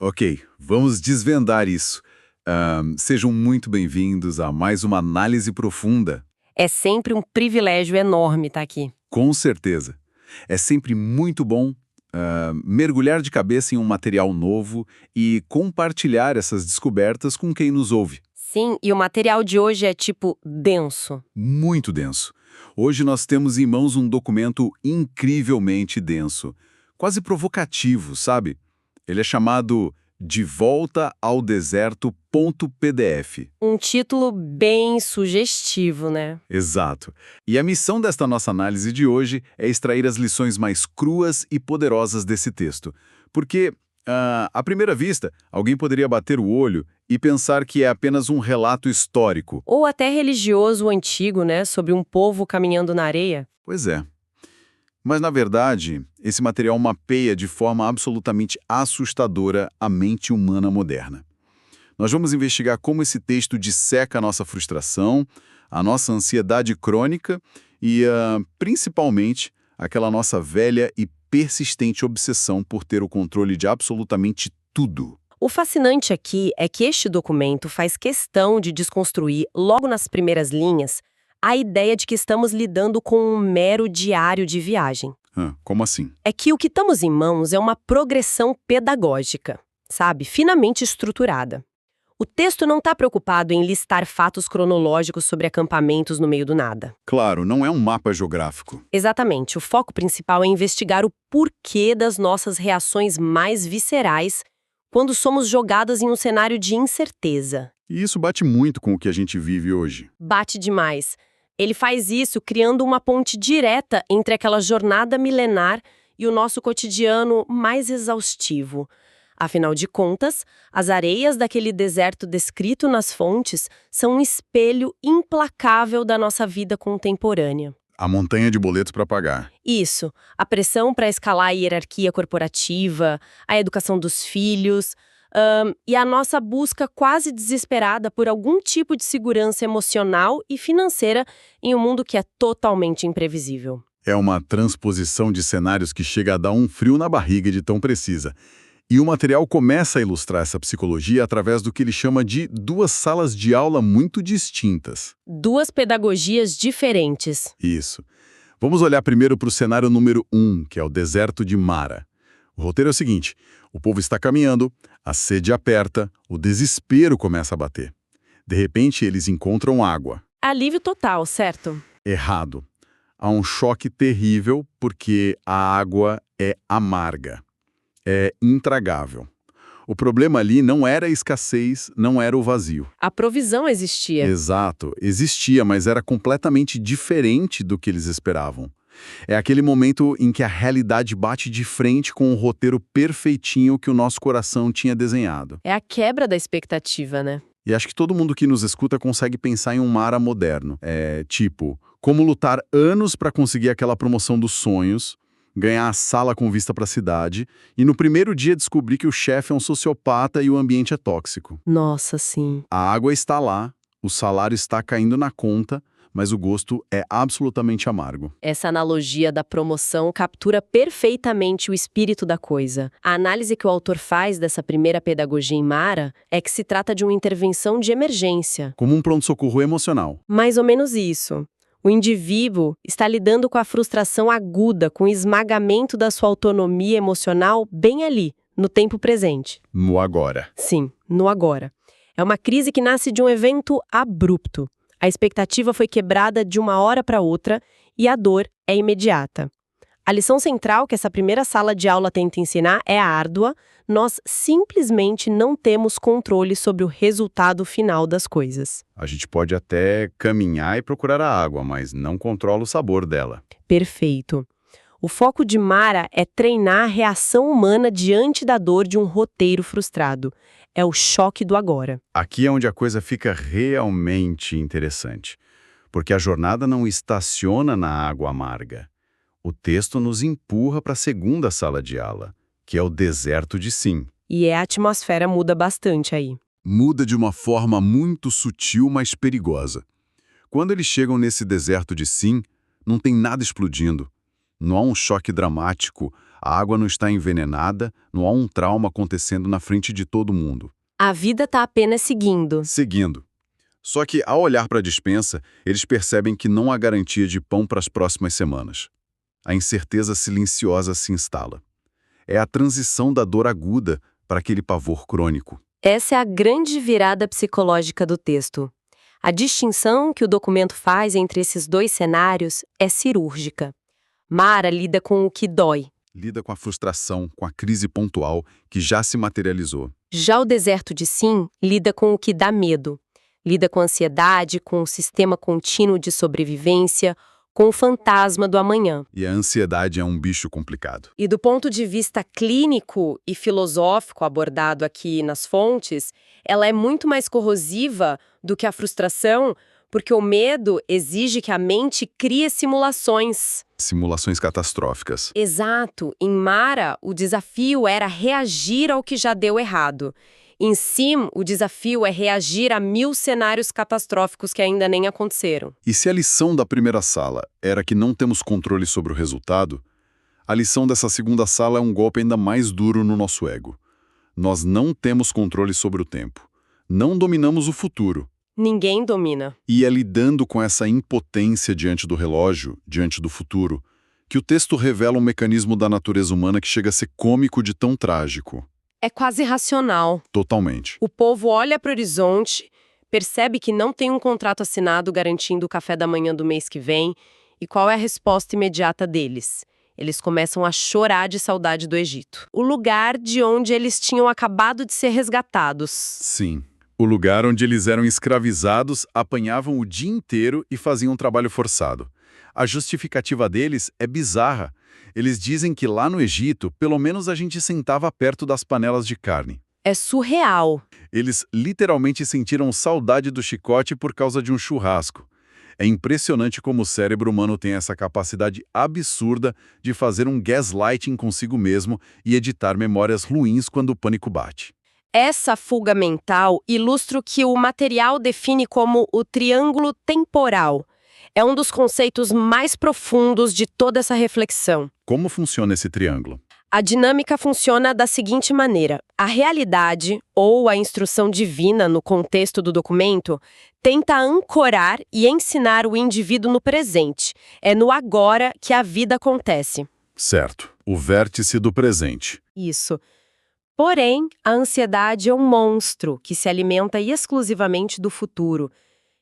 Ok, vamos desvendar isso. Sejam muito bem-vindos a mais uma análise profunda. É sempre um privilégio enorme estar aqui. Com certeza. É sempre muito bom mergulhar de cabeça em um material novo e compartilhar essas descobertas com quem nos ouve. Sim, e o material de hoje é tipo denso. Muito denso. Hoje nós temos em mãos um documento incrivelmente denso, quase provocativo, sabe? Ele é chamado De Volta ao Deserto.pdf. Um título bem sugestivo, né? Exato. E a missão desta nossa análise de hoje é extrair as lições mais cruas e poderosas desse texto. Porque, à primeira vista, alguém poderia bater o olho e pensar que é apenas um relato histórico. Ou até religioso antigo, né? Sobre um povo caminhando na areia. Pois é. Mas, na verdade, esse material mapeia de forma absolutamente assustadora a mente humana moderna. Nós vamos investigar como esse texto disseca a nossa frustração, a nossa ansiedade crônica e, principalmente, aquela nossa velha e persistente obsessão por ter o controle de absolutamente tudo. O fascinante aqui é que este documento faz questão de desconstruir, logo nas primeiras linhas, a ideia de que estamos lidando com um mero diário de viagem. Como assim? É que o que estamos em mãos é uma progressão pedagógica, sabe? Finamente estruturada. O texto não está preocupado em listar fatos cronológicos sobre acampamentos no meio do nada. Claro, não é um mapa geográfico. Exatamente, o foco principal é investigar o porquê das nossas reações mais viscerais quando somos jogadas em um cenário de incerteza. E isso bate muito com o que a gente vive hoje. Bate demais. Ele faz isso criando uma ponte direta entre aquela jornada milenar e o nosso cotidiano mais exaustivo. Afinal de contas, as areias daquele deserto descrito nas fontes são um espelho implacável da nossa vida contemporânea. A montanha de boletos para pagar. Isso, a pressão para escalar a hierarquia corporativa, a educação dos filhos, e a nossa busca quase desesperada por algum tipo de segurança emocional e financeira em um mundo que é totalmente imprevisível. É uma transposição de cenários que chega a dar um frio na barriga de tão precisa. E o material começa a ilustrar essa psicologia através do que ele chama de duas salas de aula muito distintas. Duas pedagogias diferentes. Isso. Vamos olhar primeiro para o cenário número 1, que é o deserto de Mara. O roteiro é o seguinte: o povo está caminhando, a sede aperta, o desespero começa a bater. De repente, eles encontram água. Alívio total, certo? Errado. Há um choque terrível porque a água é amarga. É intragável. O problema ali não era a escassez, não era o vazio. A provisão existia. Exato, existia, mas era completamente diferente do que eles esperavam. É aquele momento em que a realidade bate de frente com o roteiro perfeitinho que o nosso coração tinha desenhado. É a quebra da expectativa, né? E acho que todo mundo que nos escuta consegue pensar em um Mara moderno. Tipo, como lutar anos para conseguir aquela promoção dos sonhos, ganhar a sala com vista para a cidade e no primeiro dia descobrir que o chefe é um sociopata e o ambiente é tóxico. Nossa, sim. A água está lá, o salário está caindo na conta, mas o gosto é absolutamente amargo. Essa analogia da promoção captura perfeitamente o espírito da coisa. A análise que o autor faz dessa primeira pedagogia em Mara é que se trata de uma intervenção de emergência. Como um pronto-socorro emocional. Mais ou menos isso. O indivíduo está lidando com a frustração aguda, com o esmagamento da sua autonomia emocional bem ali, no tempo presente. No agora. Sim, no agora. É uma crise que nasce de um evento abrupto. A expectativa foi quebrada de uma hora para outra e a dor é imediata. A lição central que essa primeira sala de aula tenta ensinar é árdua. Nós simplesmente não temos controle sobre o resultado final das coisas. A gente pode até caminhar e procurar a água, mas não controla o sabor dela. Perfeito. O foco de Mara é treinar a reação humana diante da dor de um roteiro frustrado. É o choque do agora. Aqui é onde a coisa fica realmente interessante, porque a jornada não estaciona na água amarga. O texto nos empurra para a segunda sala de aula, que é o deserto de Sim. E a atmosfera muda bastante aí. Muda de uma forma muito sutil, mas perigosa. Quando eles chegam nesse deserto de Sim, não tem nada explodindo. Não há um choque dramático, A água não está envenenada, não há um trauma acontecendo na frente de todo mundo. A vida está apenas seguindo. Seguindo. Só que, ao olhar para a despensa, eles percebem que não há garantia de pão para as próximas semanas. A incerteza silenciosa se instala. É a transição da dor aguda para aquele pavor crônico. Essa é a grande virada psicológica do texto. A distinção que o documento faz entre esses dois cenários é cirúrgica. Mara lida com o que dói. Lida com a frustração, com a crise pontual que já se materializou. Já o deserto de Sim lida com o que dá medo. Lida com a ansiedade, com o sistema contínuo de sobrevivência, com o fantasma do amanhã. E a ansiedade é um bicho complicado. E do ponto de vista clínico e filosófico abordado aqui nas fontes, ela é muito mais corrosiva do que a frustração, porque o medo exige que a mente crie simulações. Simulações catastróficas. Exato. Em Mara, o desafio era reagir ao que já deu errado. Em Sim, o desafio é reagir a 1000 cenários catastróficos que ainda nem aconteceram. E se a lição da primeira sala era que não temos controle sobre o resultado, a lição dessa segunda sala é um golpe ainda mais duro no nosso ego. Nós não temos controle sobre o tempo. Não dominamos o futuro. Ninguém domina. E é lidando com essa impotência diante do relógio, diante do futuro, que o texto revela um mecanismo da natureza humana que chega a ser cômico de tão trágico. É quase racional. Totalmente. O povo olha para o horizonte, percebe que não tem um contrato assinado garantindo o café da manhã do mês que vem, e qual é a resposta imediata deles? Eles começam a chorar de saudade do Egito. O lugar de onde eles tinham acabado de ser resgatados. Sim. O lugar onde eles eram escravizados, apanhavam o dia inteiro e faziam um trabalho forçado. A justificativa deles é bizarra. Eles dizem que lá no Egito, pelo menos a gente sentava perto das panelas de carne. É surreal. Eles literalmente sentiram saudade do chicote por causa de um churrasco. É impressionante como o cérebro humano tem essa capacidade absurda de fazer um gaslighting consigo mesmo e editar memórias ruins quando o pânico bate. Essa fuga mental ilustra o que o material define como o triângulo temporal. É um dos conceitos mais profundos de toda essa reflexão. Como funciona esse triângulo? A dinâmica funciona da seguinte maneira: a realidade, ou a instrução divina no contexto do documento, tenta ancorar e ensinar o indivíduo no presente. É no agora que a vida acontece. Certo. O vértice do presente. Isso. Porém, a ansiedade é um monstro que se alimenta exclusivamente do futuro.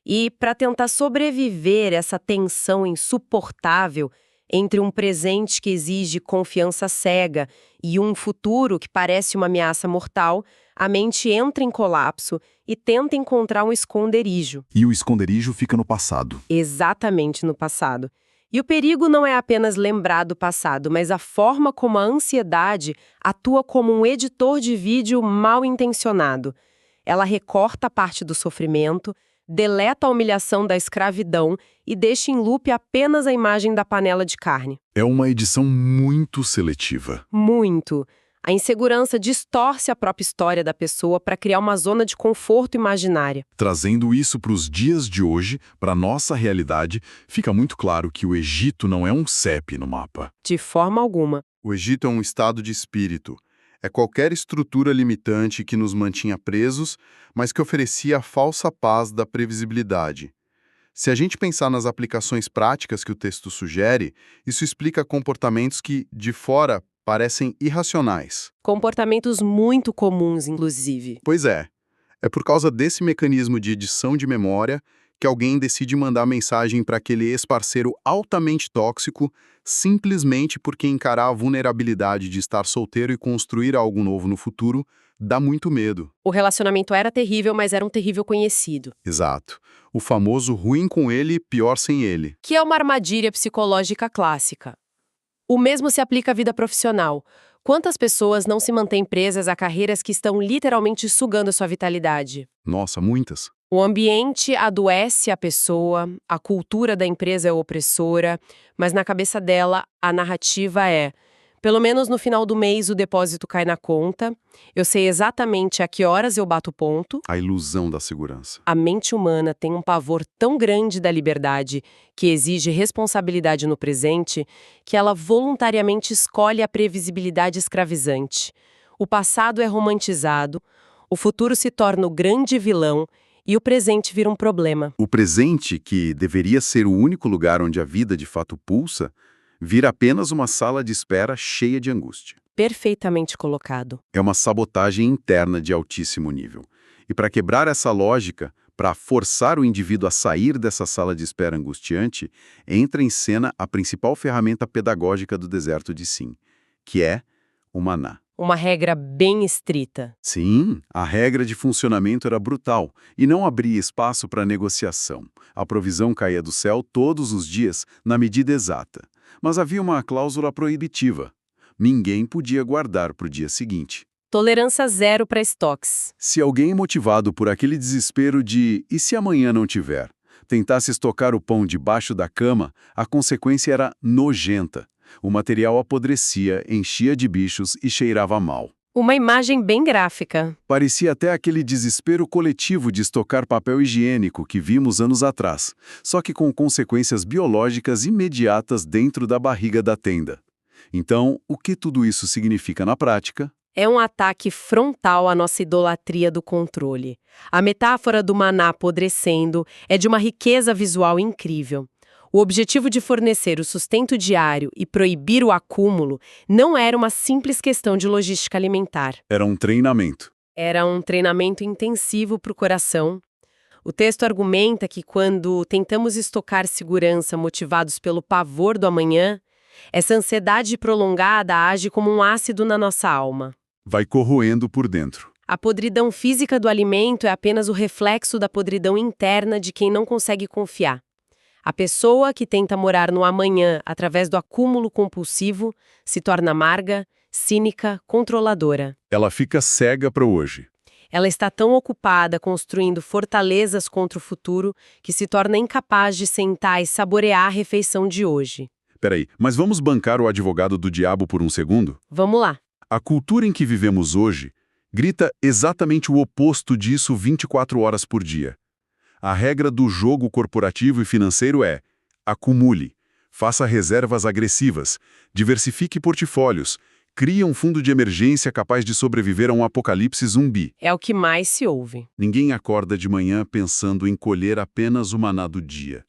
E, para tentar sobreviver essa tensão insuportável entre um presente que exige confiança cega e um futuro que parece uma ameaça mortal, a mente entra em colapso e tenta encontrar um esconderijo. E o esconderijo fica no passado. Exatamente no passado. E o perigo não é apenas lembrar do passado, mas a forma como a ansiedade atua como um editor de vídeo mal intencionado. Ela recorta parte do sofrimento, deleta a humilhação da escravidão e deixa em loop apenas a imagem da panela de carne. É uma edição muito seletiva. Muito. A insegurança distorce a própria história da pessoa para criar uma zona de conforto imaginária. Trazendo isso para os dias de hoje, para a nossa realidade, fica muito claro que o Egito não é um CEP no mapa. De forma alguma. O Egito é um estado de espírito. É qualquer estrutura limitante que nos mantinha presos, mas que oferecia a falsa paz da previsibilidade. Se a gente pensar nas aplicações práticas que o texto sugere, isso explica comportamentos que, de fora, parecem irracionais. Comportamentos muito comuns, inclusive. Pois é. É por causa desse mecanismo de edição de memória que alguém decide mandar mensagem para aquele ex-parceiro altamente tóxico simplesmente porque encarar a vulnerabilidade de estar solteiro e construir algo novo no futuro dá muito medo. O relacionamento era terrível, mas era um terrível conhecido. Exato. O famoso ruim com ele, pior sem ele. Que é uma armadilha psicológica clássica. O mesmo se aplica à vida profissional. Quantas pessoas não se mantêm presas a carreiras que estão literalmente sugando sua vitalidade? Nossa, muitas. O ambiente adoece a pessoa, a cultura da empresa é opressora, mas na cabeça dela, a narrativa é: Pelo menos no final do mês o depósito cai na conta, eu sei exatamente a que horas eu bato ponto. A ilusão da segurança. A mente humana tem um pavor tão grande da liberdade, que exige responsabilidade no presente, que ela voluntariamente escolhe a previsibilidade escravizante. O passado é romantizado, o futuro se torna o grande vilão e o presente vira um problema. O presente, que deveria ser o único lugar onde a vida de fato pulsa, vira apenas uma sala de espera cheia de angústia. Perfeitamente colocado. É uma sabotagem interna de altíssimo nível. E para quebrar essa lógica, para forçar o indivíduo a sair dessa sala de espera angustiante, entra em cena a principal ferramenta pedagógica do deserto de Sim, que é o maná. Uma regra bem estrita. Sim, a regra de funcionamento era brutal e não abria espaço para negociação. A provisão caía do céu todos os dias, na medida exata. Mas havia uma cláusula proibitiva. Ninguém podia guardar para o dia seguinte. Tolerância zero para estoques. Se alguém motivado por aquele desespero de "e se amanhã não tiver?", tentasse estocar o pão debaixo da cama, a consequência era nojenta. O material apodrecia, enchia de bichos e cheirava mal. Uma imagem bem gráfica. Parecia até aquele desespero coletivo de estocar papel higiênico que vimos anos atrás, só que com consequências biológicas imediatas dentro da barriga da tenda. Então, o que tudo isso significa na prática? É um ataque frontal à nossa idolatria do controle. A metáfora do maná apodrecendo é de uma riqueza visual incrível. O objetivo de fornecer o sustento diário e proibir o acúmulo não era uma simples questão de logística alimentar. Era um treinamento. Era um treinamento intensivo para o coração. O texto argumenta que quando tentamos estocar segurança motivados pelo pavor do amanhã, essa ansiedade prolongada age como um ácido na nossa alma. Vai corroendo por dentro. A podridão física do alimento é apenas o reflexo da podridão interna de quem não consegue confiar. A pessoa que tenta morar no amanhã através do acúmulo compulsivo se torna amarga, cínica, controladora. Ela fica cega para o hoje. Ela está tão ocupada construindo fortalezas contra o futuro que se torna incapaz de sentar e saborear a refeição de hoje. Peraí, mas vamos bancar o advogado do diabo por um segundo? Vamos lá. A cultura em que vivemos hoje grita exatamente o oposto disso 24 horas por dia. A regra do jogo corporativo e financeiro é: acumule, faça reservas agressivas, diversifique portfólios, crie um fundo de emergência capaz de sobreviver a um apocalipse zumbi. É o que mais se ouve. Ninguém acorda de manhã pensando em colher apenas o maná do dia.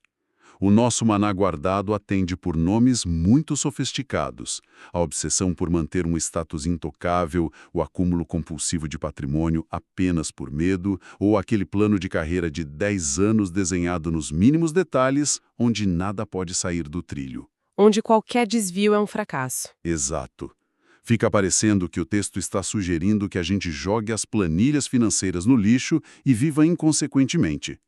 O nosso maná guardado atende por nomes muito sofisticados. A obsessão por manter um status intocável, o acúmulo compulsivo de patrimônio apenas por medo, ou aquele plano de carreira de 10 anos desenhado nos mínimos detalhes, onde nada pode sair do trilho. Onde qualquer desvio é um fracasso. Exato. Fica parecendo que o texto está sugerindo que a gente jogue as planilhas financeiras no lixo e viva inconsequentemente.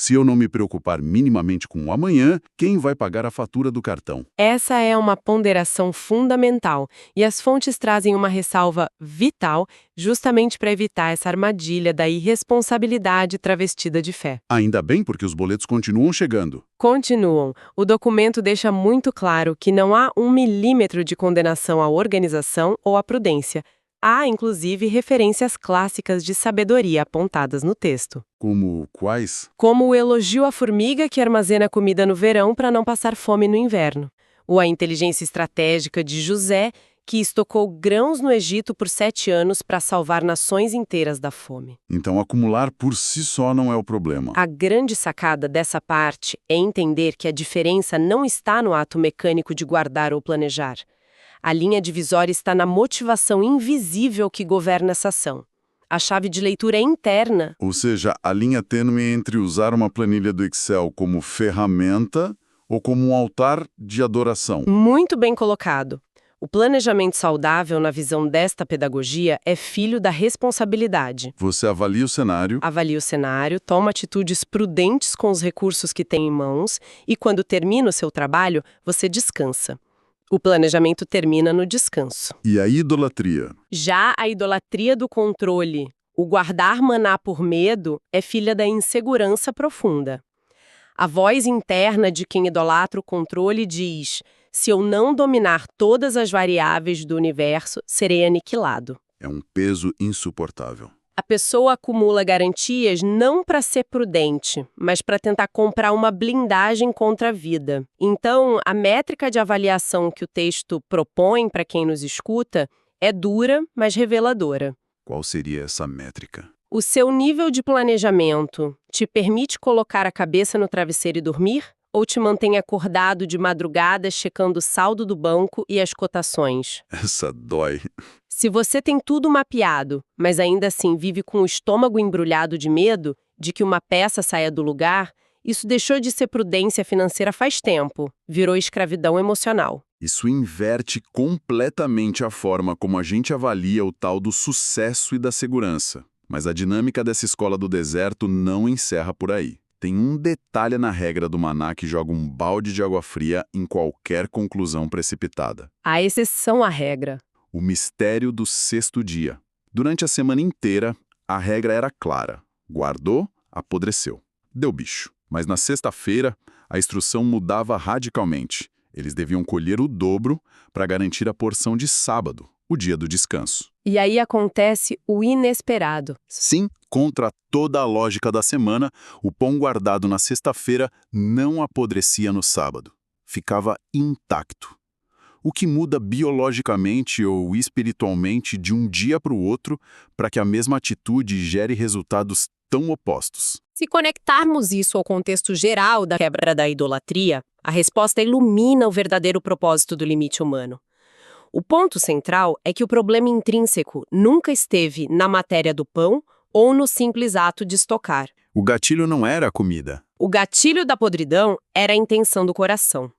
Se eu não me preocupar minimamente com o amanhã, quem vai pagar a fatura do cartão? Essa é uma ponderação fundamental, e as fontes trazem uma ressalva vital justamente para evitar essa armadilha da irresponsabilidade travestida de fé. Ainda bem, porque os boletos continuam chegando. Continuam. O documento deixa muito claro que não há 1 milímetro de condenação à organização ou à prudência. Há, inclusive, referências clássicas de sabedoria apontadas no texto. Como quais? Como o elogio à formiga que armazena comida no verão para não passar fome no inverno. Ou a inteligência estratégica de José, que estocou grãos no Egito por 7 anos para salvar nações inteiras da fome. Então, acumular por si só não é o problema. A grande sacada dessa parte é entender que a diferença não está no ato mecânico de guardar ou planejar. A linha divisória está na motivação invisível que governa essa ação. A chave de leitura é interna. Ou seja, a linha tênue entre usar uma planilha do Excel como ferramenta ou como um altar de adoração. Muito bem colocado. O planejamento saudável, na visão desta pedagogia, é filho da responsabilidade. Você avalia o cenário. Avalia o cenário, toma atitudes prudentes com os recursos que tem em mãos e, quando termina o seu trabalho, você descansa. O planejamento termina no descanso. E a idolatria? Já a idolatria do controle, o guardar maná por medo, é filha da insegurança profunda. A voz interna de quem idolatra o controle diz: Se eu não dominar todas as variáveis do universo, serei aniquilado. É um peso insuportável. A pessoa acumula garantias não para ser prudente, mas para tentar comprar uma blindagem contra a vida. Então, a métrica de avaliação que o texto propõe para quem nos escuta é dura, mas reveladora. Qual seria essa métrica? O seu nível de planejamento te permite colocar a cabeça no travesseiro e dormir? Ou te mantém acordado de madrugada checando o saldo do banco e as cotações? Essa dói. Se você tem tudo mapeado, mas ainda assim vive com o estômago embrulhado de medo de que uma peça saia do lugar, isso deixou de ser prudência financeira faz tempo, virou escravidão emocional. Isso inverte completamente a forma como a gente avalia o tal do sucesso e da segurança. Mas a dinâmica dessa escola do deserto não encerra por aí. Tem um detalhe na regra do maná que joga um balde de água fria em qualquer conclusão precipitada. A exceção à regra. O mistério do sexto dia. Durante a semana inteira, a regra era clara. Guardou, apodreceu. Deu bicho. Mas na sexta-feira, a instrução mudava radicalmente. Eles deviam colher o dobro para garantir a porção de sábado, o dia do descanso. E aí acontece o inesperado. Sim, contra toda a lógica da semana, o pão guardado na sexta-feira não apodrecia no sábado. Ficava intacto. O que muda biologicamente ou espiritualmente de um dia para o outro para que a mesma atitude gere resultados tão opostos. Se conectarmos isso ao contexto geral da quebra da idolatria, a resposta ilumina o verdadeiro propósito do limite humano. O ponto central é que o problema intrínseco nunca esteve na matéria do pão ou no simples ato de estocar. O gatilho não era a comida. O gatilho da podridão era a intenção do coração.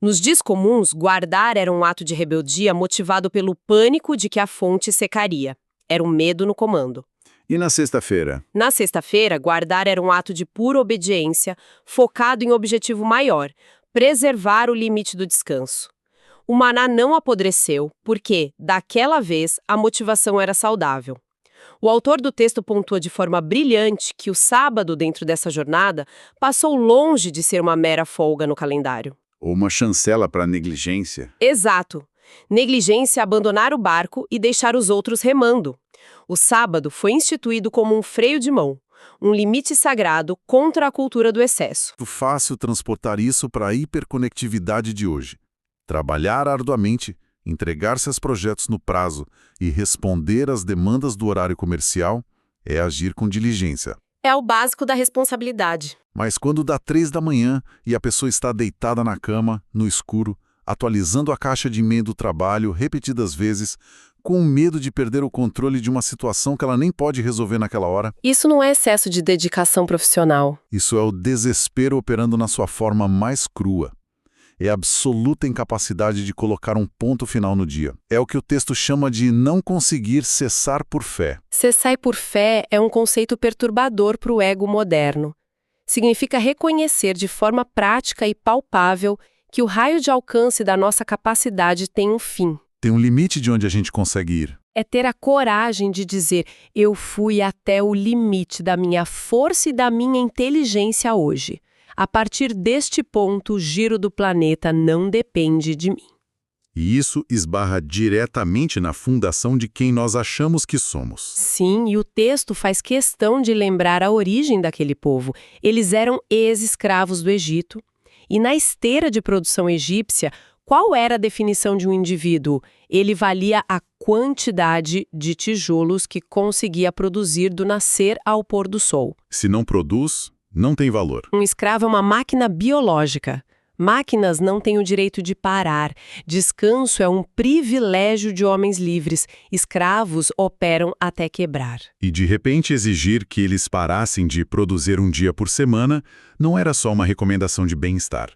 Nos dias comuns, guardar era um ato de rebeldia motivado pelo pânico de que a fonte secaria. Era um medo no comando. E na sexta-feira? Na sexta-feira, guardar era um ato de pura obediência, focado em objetivo maior, preservar o limite do descanso. O maná não apodreceu, porque, daquela vez, a motivação era saudável. O autor do texto pontua de forma brilhante que o sábado dentro dessa jornada passou longe de ser uma mera folga no calendário. Ou uma chancela para negligência? Exato. Negligência é abandonar o barco e deixar os outros remando. O sábado foi instituído como um freio de mão, um limite sagrado contra a cultura do excesso. Fácil transportar isso para a hiperconectividade de hoje. Trabalhar arduamente, entregar-se aos projetos no prazo e responder às demandas do horário comercial é agir com diligência. É o básico da responsabilidade. Mas quando dá 3 da manhã e a pessoa está deitada na cama, no escuro, atualizando a caixa de e-mail do trabalho repetidas vezes, com medo de perder o controle de uma situação que ela nem pode resolver naquela hora. Isso não é excesso de dedicação profissional. Isso é o desespero operando na sua forma mais crua. É a absoluta incapacidade de colocar um ponto final no dia. É o que o texto chama de não conseguir cessar por fé. Cessar por fé é um conceito perturbador para o ego moderno. Significa reconhecer de forma prática e palpável que o raio de alcance da nossa capacidade tem um fim. Tem um limite de onde a gente consegue ir. É ter a coragem de dizer, eu fui até o limite da minha força e da minha inteligência hoje. A partir deste ponto, o giro do planeta não depende de mim. E isso esbarra diretamente na fundação de quem nós achamos que somos. Sim, e o texto faz questão de lembrar a origem daquele povo. Eles eram ex-escravos do Egito. E na esteira de produção egípcia, qual era a definição de um indivíduo? Ele valia a quantidade de tijolos que conseguia produzir do nascer ao pôr do sol. Se não produz, não tem valor. Um escravo é uma máquina biológica. Máquinas não têm o direito de parar. Descanso é um privilégio de homens livres. Escravos operam até quebrar. E de repente exigir que eles parassem de produzir um dia por semana não era só uma recomendação de bem-estar.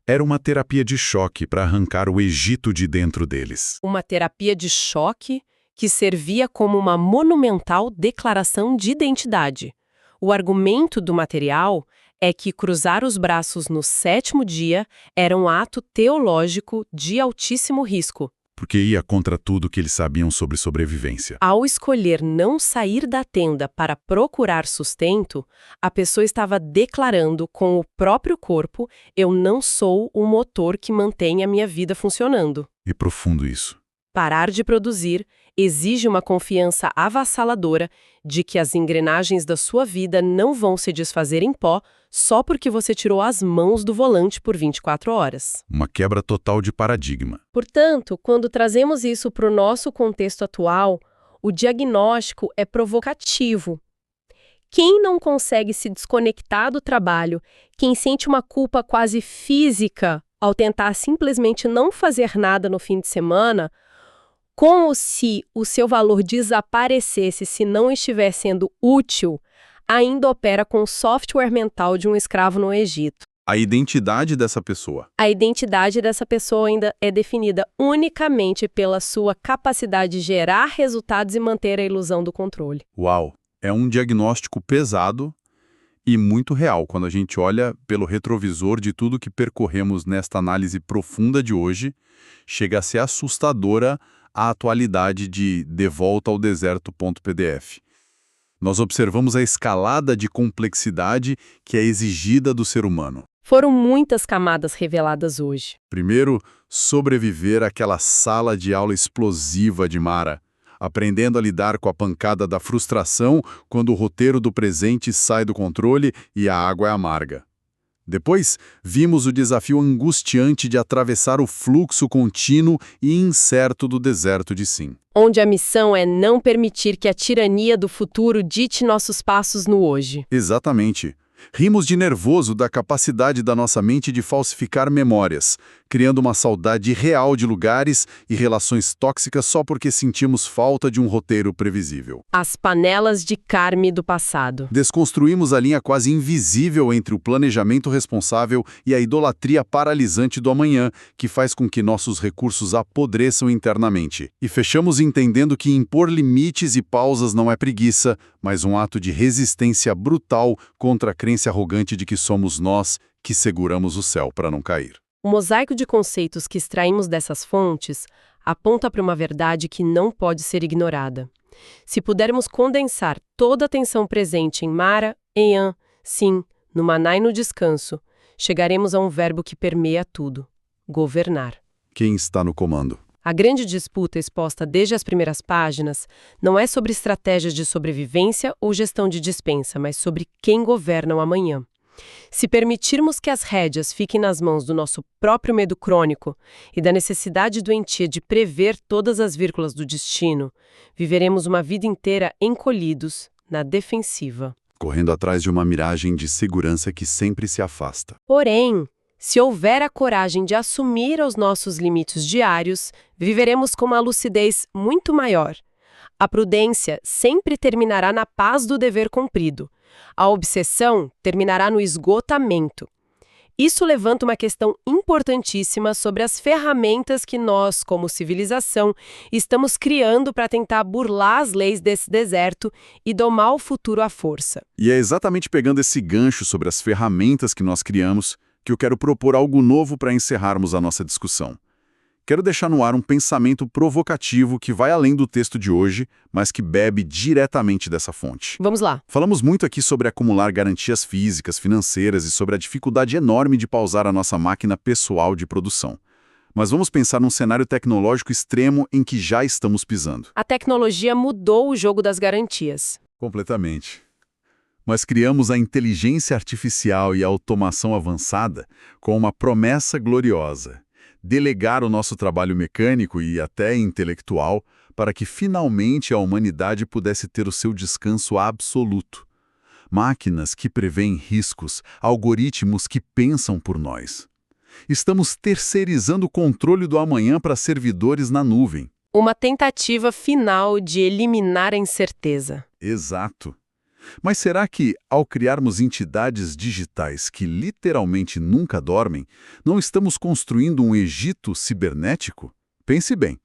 Era uma terapia de choque para arrancar o Egito de dentro deles. Uma terapia de choque que servia como uma monumental declaração de identidade. O argumento do material é que cruzar os braços no sétimo dia era um ato teológico de altíssimo risco. porque ia contra tudo que eles sabiam sobre sobrevivência. Ao escolher não sair da tenda para procurar sustento, a pessoa estava declarando com o próprio corpo: eu não sou o motor que mantém a minha vida funcionando. E profundo isso. Parar de produzir exige uma confiança avassaladora de que as engrenagens da sua vida não vão se desfazer em pó só porque você tirou as mãos do volante por 24 horas. Uma quebra total de paradigma. Portanto, quando trazemos isso para o nosso contexto atual, o diagnóstico é provocativo. Quem não consegue se desconectar do trabalho, quem sente uma culpa quase física ao tentar simplesmente não fazer nada no fim de semana, como se o seu valor desaparecesse se não estiver sendo útil, ainda opera com o software mental de um escravo no Egito. A identidade dessa pessoa. A identidade dessa pessoa ainda é definida unicamente pela sua capacidade de gerar resultados e manter a ilusão do controle. Uau! É um diagnóstico pesado e muito real quando a gente olha pelo retrovisor de tudo que percorremos nesta análise profunda de hoje. Chega a ser assustadora a atualidade de volta ao deserto.pdf. Nós observamos a escalada de complexidade que é exigida do ser humano. Foram muitas camadas reveladas hoje. Primeiro, sobreviver àquela sala de aula explosiva de Mara, aprendendo a lidar com a pancada da frustração quando o roteiro do presente sai do controle e a água é amarga. Depois, vimos o desafio angustiante de atravessar o fluxo contínuo e incerto do deserto de Sim. Onde a missão é não permitir que a tirania do futuro dite nossos passos no hoje. Exatamente. Rimos de nervoso da capacidade da nossa mente de falsificar memórias, criando uma saudade real de lugares e relações tóxicas só porque sentimos falta de um roteiro previsível. As panelas de carne do passado. Desconstruímos a linha quase invisível entre o planejamento responsável e a idolatria paralisante do amanhã, que faz com que nossos recursos apodreçam internamente. E fechamos entendendo que impor limites e pausas não é preguiça, mas um ato de resistência brutal contra a crença arrogante de que somos nós que seguramos o céu para não cair. O mosaico de conceitos que extraímos dessas fontes aponta para uma verdade que não pode ser ignorada. Se pudermos condensar toda a atenção presente em Mara, Ean, Sim, no maná e no descanso, chegaremos a um verbo que permeia tudo: governar. Quem está no comando? A grande disputa exposta desde as primeiras páginas não é sobre estratégias de sobrevivência ou gestão de despensa, mas sobre quem governa o amanhã. Se permitirmos que as rédeas fiquem nas mãos do nosso próprio medo crônico e da necessidade doentia de prever todas as vírgulas do destino, viveremos uma vida inteira encolhidos, na defensiva. Correndo atrás de uma miragem de segurança que sempre se afasta. Porém, se houver a coragem de assumir os nossos limites diários, viveremos com uma lucidez muito maior. A prudência sempre terminará na paz do dever cumprido. A obsessão terminará no esgotamento. Isso levanta uma questão importantíssima sobre as ferramentas que nós, como civilização, estamos criando para tentar burlar as leis desse deserto e domar o futuro à força. E é exatamente pegando esse gancho sobre as ferramentas que nós criamos que eu quero propor algo novo para encerrarmos a nossa discussão. Quero deixar no ar um pensamento provocativo que vai além do texto de hoje, mas que bebe diretamente dessa fonte. Vamos lá. Falamos muito aqui sobre acumular garantias físicas, financeiras e sobre a dificuldade enorme de pausar a nossa máquina pessoal de produção. Mas vamos pensar num cenário tecnológico extremo em que já estamos pisando. A tecnologia mudou o jogo das garantias. Completamente. Mas criamos a inteligência artificial e a automação avançada com uma promessa gloriosa: delegar o nosso trabalho mecânico e até intelectual para que finalmente a humanidade pudesse ter o seu descanso absoluto. Máquinas que preveem riscos, algoritmos que pensam por nós. Estamos terceirizando o controle do amanhã para servidores na nuvem. Uma tentativa final de eliminar a incerteza. Exato. Mas será que, ao criarmos entidades digitais que literalmente nunca dormem, não estamos construindo um Egito cibernético? Pense bem,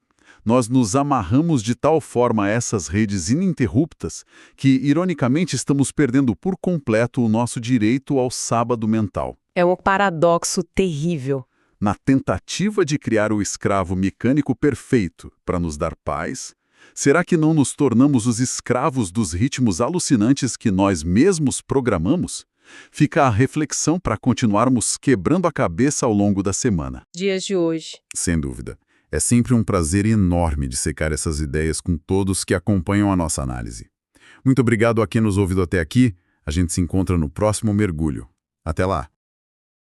nós nos amarramos de tal forma a essas redes ininterruptas que, ironicamente, estamos perdendo por completo o nosso direito ao sábado mental. É um paradoxo terrível. na tentativa de criar o escravo mecânico perfeito para nos dar paz, será que não nos tornamos os escravos dos ritmos alucinantes que nós mesmos programamos? Fica a reflexão para continuarmos quebrando a cabeça ao longo da semana. Dias de hoje. Sem dúvida. É sempre um prazer enorme dissecar essas ideias com todos que acompanham a nossa análise. Muito obrigado a quem nos ouviu até aqui. A gente se encontra no próximo mergulho. Até lá!